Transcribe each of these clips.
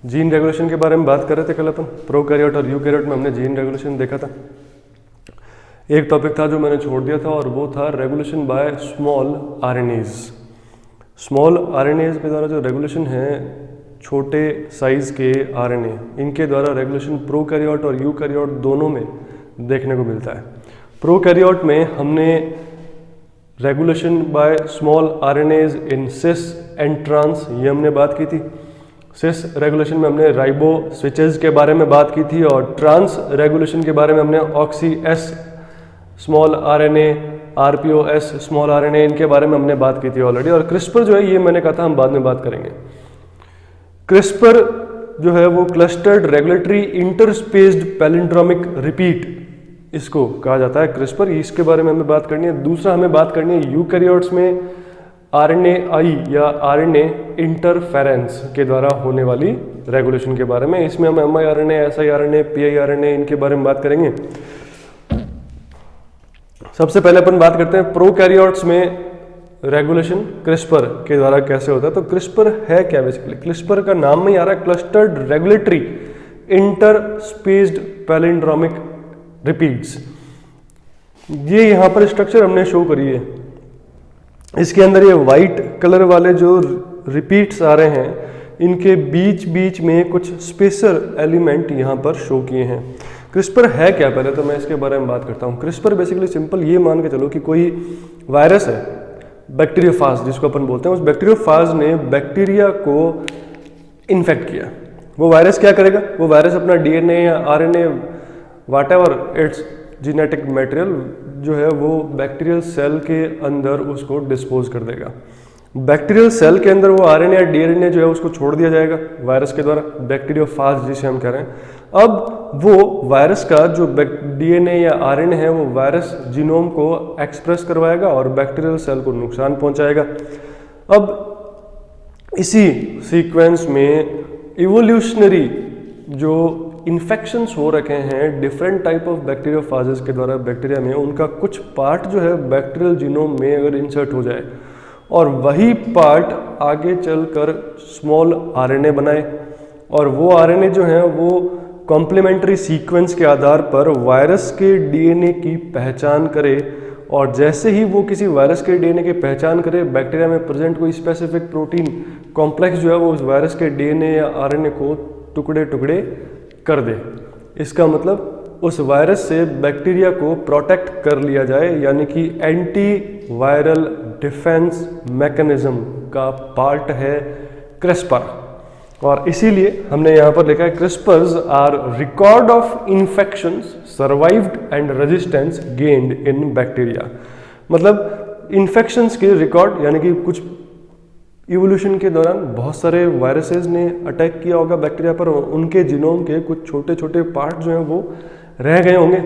Gene regulation के बारे में बात कर रहे थे कल अपन, प्रोकैरियोट और यूकैरियोट में हमने जीन रेगुलेशन देखा था। एक टॉपिक था जो मैंने छोड़ दिया था और वो था regulation by small RNase. Small RNase के द्वारा जो रेगुलेशन है, छोटे साइज के आरएनए, इनके द्वारा रेगुलेशन प्रोकैरियोट और यूकैरियोट दोनों में देखने को मिलता है। प्रोकैरियोट में हमने regulation by small RNAs in cis and trans, ये हमने बात की थी। सिस रेगुलेशन में हमने राइबो स्विचेज के बारे में बात की थी और ट्रांस रेगुलेशन के बारे में हमने OxyS small RNA, rpoS small RNA, इनके बारे में हमने बात की थी ऑलरेडी। और क्रिस्पर जो है, ये मैंने कहा था हम बाद में बात करेंगे। क्रिस्पर जो है वो clustered regulatory interspaced palindromic repeat, इसको कहा जाता है क्रिस्पर, इसके बारे में हमें बात करनी है। दूसरा हमें बात करनी है यूकैरियोट्स में आरएनए-आई या आरएनए इंटरफेरेंस के द्वारा होने वाली रेगुलेशन के बारे में। इसमें हम एमआईआरएनए, एसआईआरएनए, पीआईआरएनए, इनके बारे में बात करेंगे। सबसे पहले अपन बात करते हैं प्रोकैरियोट्स में रेगुलेशन क्रिस्पर के द्वारा कैसे होता है। तो क्रिस्पर है क्या बेसिकली? क्रिस्पर का नाम में ही आ रहा है clustered regulatory interspaced palindromic repeats. ये यहाँ पर स्ट्रक्चर हमने शो करी है। इसके अंदर ये वाइट कलर वाले जो रिपीट्स आ रहे हैं, इनके बीच बीच में कुछ स्पेसर एलिमेंट यहाँ पर शो किए हैं। क्रिस्पर है क्या, पहले तो मैं इसके बारे में बात करता हूँ। क्रिस्पर बेसिकली सिंपल ये मान के चलो कि कोई वायरस है, बैक्टीरियोफाज जिसको अपन बोलते हैं, उस बैक्टीरियोफाज ने बैक्टीरिया को इन्फेक्ट किया। वो वायरस क्या करेगा? वो वायरस अपना डीएनए या RNA, whatever it's genetic material जो है, वो बैक्टीरियल सेल के अंदर उसको डिस्पोज कर देगा। बैक्टीरियल सेल के अंदर वो आरएनए या डीएनए जो है उसको छोड़ दिया जाएगा वायरस के द्वारा, बैक्टीरियोफाज जिसे हम कह रहे हैं। अब वो वायरस का जो डीएनए या आरएनए है, वो वायरस जीनोम को एक्सप्रेस करवाएगा और बैक्टीरियल सेल को नुकसान पहुंचाएगा। अब इसी सीक्वेंस में इवोल्यूशनरी जो इन्फेक्शंस हो रखे हैं डिफरेंट टाइप ऑफ बैक्टीरियोफाजेस के द्वारा बैक्टीरिया में, उनका कुछ पार्ट जो है बैक्टीरियल जीनोम में अगर इंसर्ट हो जाए और वही पार्ट आगे चलकर स्मॉल आरएनए बनाए, और वो आरएनए जो है वो कॉम्प्लीमेंट्री सीक्वेंस के आधार पर वायरस के डीएनए की पहचान करे, और जैसे ही वो किसी वायरस के डीएनए की पहचान करे, बैक्टीरिया में प्रेजेंट कोई स्पेसिफिक प्रोटीन कॉम्प्लेक्स जो है वो उस वायरस के डीएनए या आरएनए को टुकड़े टुकड़े कर दे। इसका मतलब उस वायरस से बैक्टीरिया को प्रोटेक्ट कर लिया जाए, यानी कि एंटी वायरल डिफेंस मैकेनिज्म का पार्ट है क्रिस्पर। और इसीलिए हमने यहाँ पर लिखा है CRISPRs are record of infections survived and resistance gained in bacteria. मतलब इन्फेक्शंस के रिकॉर्ड, यानी कि कुछ इवोल्यूशन के दौरान बहुत सारे वायरसेस ने अटैक किया होगा बैक्टीरिया पर, उनके जीनोम के कुछ छोटे छोटे पार्ट जो हैं वो रह गए होंगे,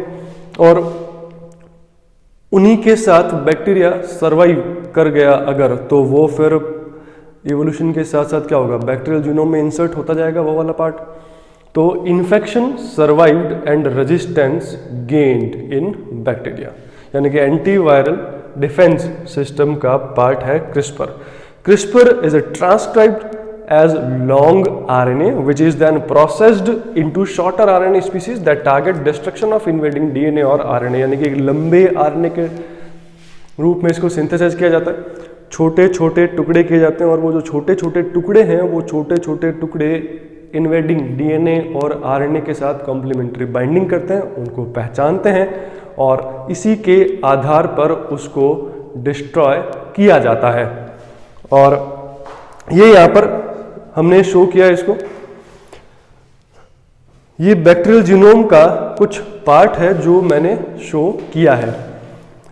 और उन्हीं के साथ बैक्टीरिया सर्वाइव कर गया अगर, तो वो फिर इवोल्यूशन के साथ साथ क्या होगा, बैक्टीरियल जीनोम में इंसर्ट होता जाएगा वो वाला पार्ट। तो infection survived and resistance gained in bacteria, यानी कि एंटीवायरल डिफेंस सिस्टम का पार्ट है CRISPR. CRISPR is a transcribed as long RNA which is then processed into shorter RNA species that target destruction of invading DNA और RNA, यानी कि एक लंबे RNA के रूप में इसको सिंथेसाइज किया जाता है, छोटे छोटे टुकड़े किए जाते हैं, और वो जो छोटे छोटे टुकड़े हैं वो छोटे छोटे टुकड़े इन्वेडिंग DNA और RNA के साथ कॉम्प्लीमेंट्री बाइंडिंग करते हैं, उनको पहचानते हैं और इसी के आधार पर उसको डिस्ट्रॉय किया जाता है। और ये यहाँ पर हमने शो किया है इसको, ये बैक्टीरियल जीनोम का कुछ पार्ट है जो मैंने शो किया है।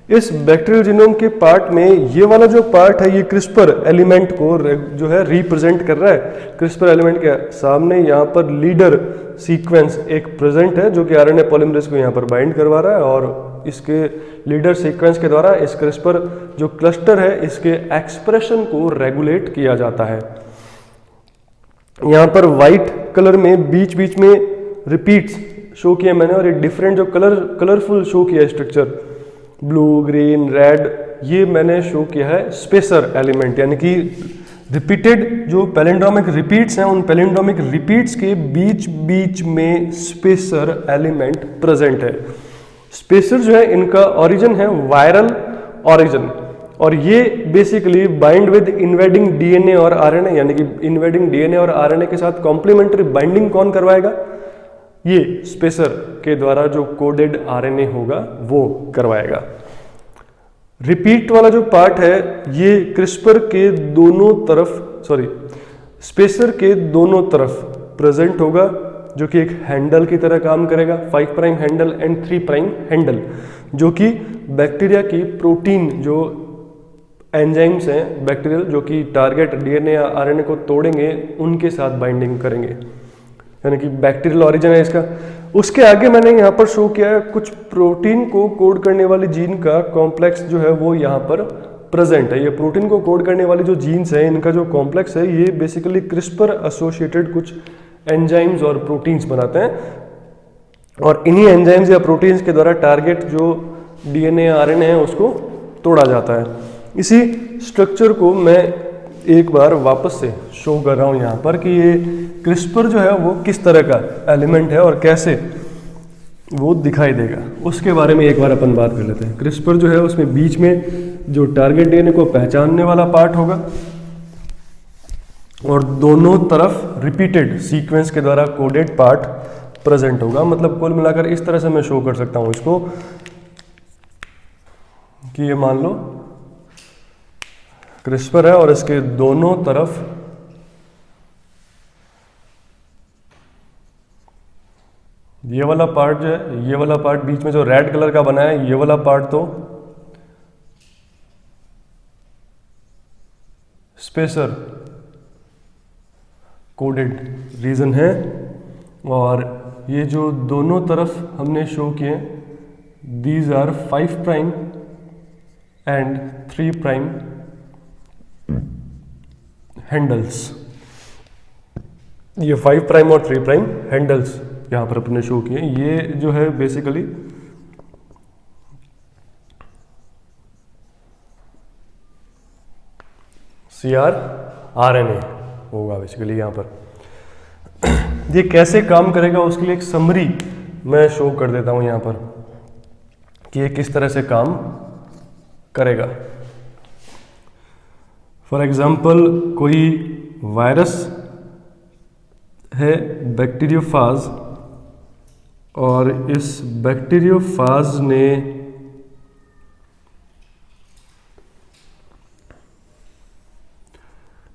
इस बैक्टीरियल जीनोम के पार्ट में ये वाला जो पार्ट है, ये क्रिस्पर एलिमेंट को जो है रिप्रेजेंट कर रहा है। क्रिस्पर एलिमेंट के सामने यहाँ पर लीडर सीक्वेंस एक प्रेजेंट है जो कि आरएनए पॉलीमरेज को यहाँ पर बाइंड करवा रहा है, और इसके लीडर सीक्वेंस के द्वारा इस क्रिस्पर जो क्लस्टर है इसके एक्सप्रेशन को रेगुलेट किया जाता है। यहाँ पर वाइट कलर में बीच बीच में रिपीट्स शो किए मैंने, और एक डिफरेंट जो कलरफुल शो किया स्ट्रक्चर, ब्लू, ग्रीन, रेड, ये मैंने शो किया है स्पेसर एलिमेंट, यानी कि रिपीटेड जो पैलिंड्रोमिक रिपीट्स हैं, उन पैलिंड्रोमिक रिपीट्स के बीच बीच में स्पेसर एलिमेंट प्रेजेंट है। स्पेसर जो है इनका ओरिजिन है वायरल ओरिजिन, और ये basically bind with invading DNA और आरएनए, यानी कि इन्वेडिंग डीएनए और आरएनए के साथ कॉम्प्लीमेंट्री बाइंडिंग कौन करवाएगा? ये स्पेसर के द्वारा जो कोडेड आरएनए होगा वो करवाएगा। रिपीट वाला जो पार्ट है ये क्रिस्पर के दोनों तरफ, स्पेसर के दोनों तरफ प्रेजेंट होगा, जो कि एक हैंडल की तरह काम करेगा, 5 prime handle and 3 prime handle, जो कि बैक्टीरिया की प्रोटीन जो एंजाइम्स हैं बैक्टीरियल, जो कि टारगेट डीएनए या आरएनए को तोड़ेंगे, उनके साथ बाइंडिंग करेंगे, यानी कि बैक्टीरियल ओरिजिन है इसका। उसके आगे मैंने यहाँ पर शो किया है कुछ प्रोटीन को कोड करने वाली जीन का कॉम्प्लेक्स जो है वो यहाँ पर प्रेजेंट है। ये प्रोटीन को कोड करने वाली जो जीन्स हैं, इनका जो कॉम्प्लेक्स है, ये बेसिकली क्रिस्पर एसोसिएटेड कुछ एंजाइम्स और प्रोटीन्स बनाते हैं, और इन्हीं एंजाइम्स या प्रोटीन्स के द्वारा टारगेट जो डीएनए या आरएनए है उसको तोड़ा जाता है। इसी स्ट्रक्चर को मैं एक बार वापस से शो कर रहा हूँ यहाँ पर कि ये क्रिस्पर जो है वो किस तरह का एलिमेंट है और कैसे वो दिखाई देगा, उसके बारे में एक बार अपन बात कर लेते हैं। क्रिस्पर जो है उसमें बीच में जो टारगेट डीएनए को पहचानने वाला पार्ट होगा, और दोनों तरफ रिपीटेड सीक्वेंस के द्वारा कोडेड पार्ट प्रेजेंट होगा। मतलब कुल मिलाकर इस तरह से मैं शो कर सकता हूँ इसको कि ये मान लो क्रिस्पर है और इसके दोनों तरफ ये वाला पार्ट जो है, ये वाला पार्ट बीच में जो रेड कलर का बना है, ये वाला पार्ट तो स्पेसर कोडेड रीजन है, और ये जो दोनों तरफ हमने शो किए, these are 5 prime and 3 prime handles. ये 5 प्राइम और 3 प्राइम हैंडल्स यहां पर अपने शो किए। ये जो है बेसिकली CRRNA होगा बेसिकली यहां पर। ये कैसे काम करेगा उसके लिए एक समरी मैं शो कर देता हूं यहां पर कि ये किस तरह से काम करेगा। फॉर एग्जाम्पल कोई वायरस है बैक्टीरियोफाज, और इस बैक्टीरियोफाज ने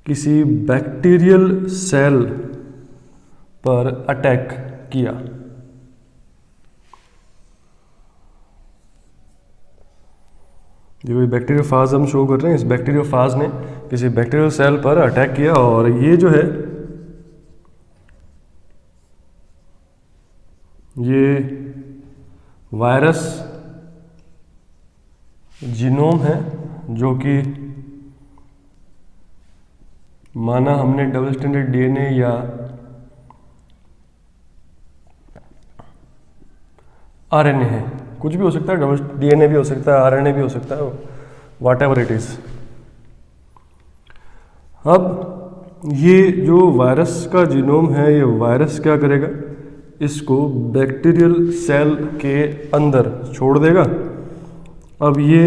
किसी बैक्टीरियल सेल पर अटैक किया। जो बैक्टीरियोफाज हम शो कर रहे हैं, इस बैक्टीरियोफाज ने किसी बैक्टीरियल सेल पर अटैक किया, और ये जो है ये वायरस जीनोम है, जो कि माना हमने डबल स्टैंडर्ड डीएनए या आरएनए है, कुछ भी हो सकता है, डबल डीएनए भी हो सकता है, आरएनए भी हो सकता है, व्हाट एवर इट इज। अब ये जो वायरस का जीनोम है, ये वायरस क्या करेगा, इसको बैक्टीरियल सेल के अंदर छोड़ देगा। अब ये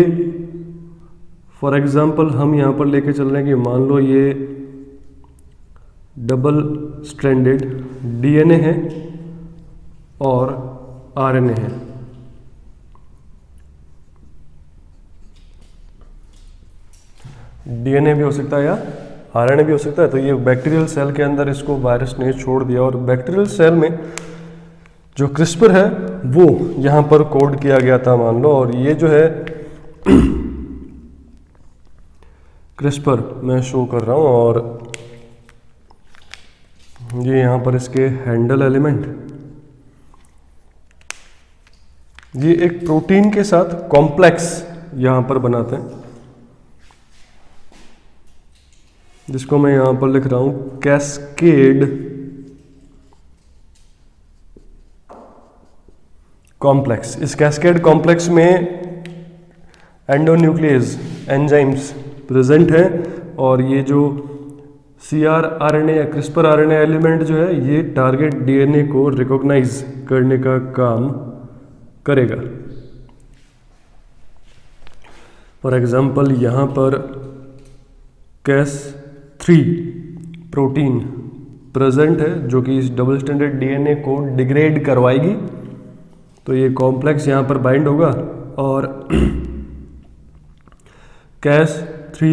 फॉर एग्जांपल हम यहाँ पर लेके चल रहे हैं कि मान लो ये डबल स्ट्रैंडेड डीएनए है और आरएनए है। डीएनए भी हो सकता है या आरएनए भी हो सकता है। तो ये बैक्टीरियल सेल के अंदर इसको वायरस ने छोड़ दिया, और बैक्टीरियल सेल में जो क्रिस्पर है वो यहाँ पर कोड किया गया था मान लो, और ये जो है क्रिस्पर मैं शो कर रहा हूँ, और ये यहाँ पर इसके हैंडल एलिमेंट, ये एक प्रोटीन के साथ कॉम्प्लेक्स यहाँ पर बनाते हैं, जिसको मैं यहाँ पर लिख रहा हूँ कैस्केड कॉम्प्लेक्स। इस कैस्केड कॉम्प्लेक्स में एंडोन्यूक्लियस एंजाइम्स प्रेजेंट है, और ये जो CRRNA या CRISPR RNA एलिमेंट जो है ये टारगेट DNA को रिकॉग्नाइज करने का काम करेगा। फॉर एग्जाम्पल यहाँ पर Cas3 प्रोटीन प्रेजेंट है जो कि इस डबल स्टैंडर्ड DNA को डिग्रेड करवाएगी, तो ये कॉम्प्लेक्स यहाँ पर बाइंड होगा और Cas3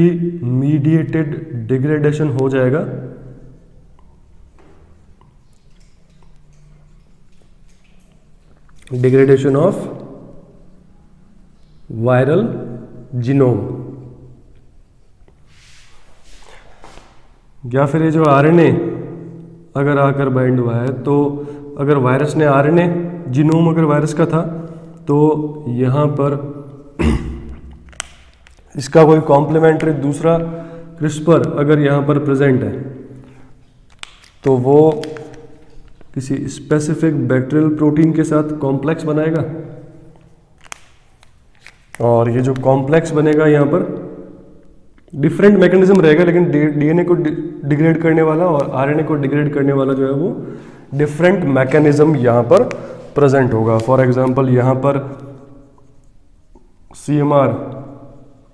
मीडिएटेड डिग्रेडेशन हो जाएगा डिग्रेडेशन ऑफ वायरल जीनोम, या फिर ये जो RNA अगर आकर बाइंड हुआ है, तो अगर वायरस ने RNA जीनोम अगर वायरस का था तो यहाँ पर इसका कोई कॉम्प्लीमेंट्री दूसरा CRISPR अगर यहाँ पर प्रेजेंट है तो वो किसी स्पेसिफिक बैक्टीरियल प्रोटीन के साथ कॉम्प्लेक्स बनाएगा, और ये जो कॉम्प्लेक्स बनेगा यहाँ पर डिफरेंट मैकेनिज्म रहेगा, लेकिन DNA को डिग्रेड करने वाला और RNA को डिग्रेड करने वाला जो है वो डिफरेंट मैकेनिज्म यहाँ पर प्रेजेंट होगा। फॉर एग्जांपल यहाँ पर CMR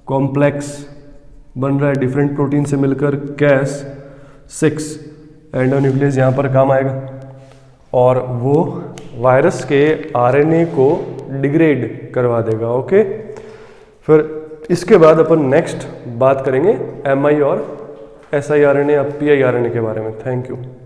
कॉम्प्लेक्स बन रहा है डिफरेंट प्रोटीन से मिलकर Cas6 एंडोन्यूक्लियस यहाँ पर काम आएगा और वो वायरस के RNA को डिग्रेड करवा देगा। ओके, फिर इसके बाद अपन नेक्स्ट बात करेंगे MI और siRNA या piRNA के बारे में। Thank you.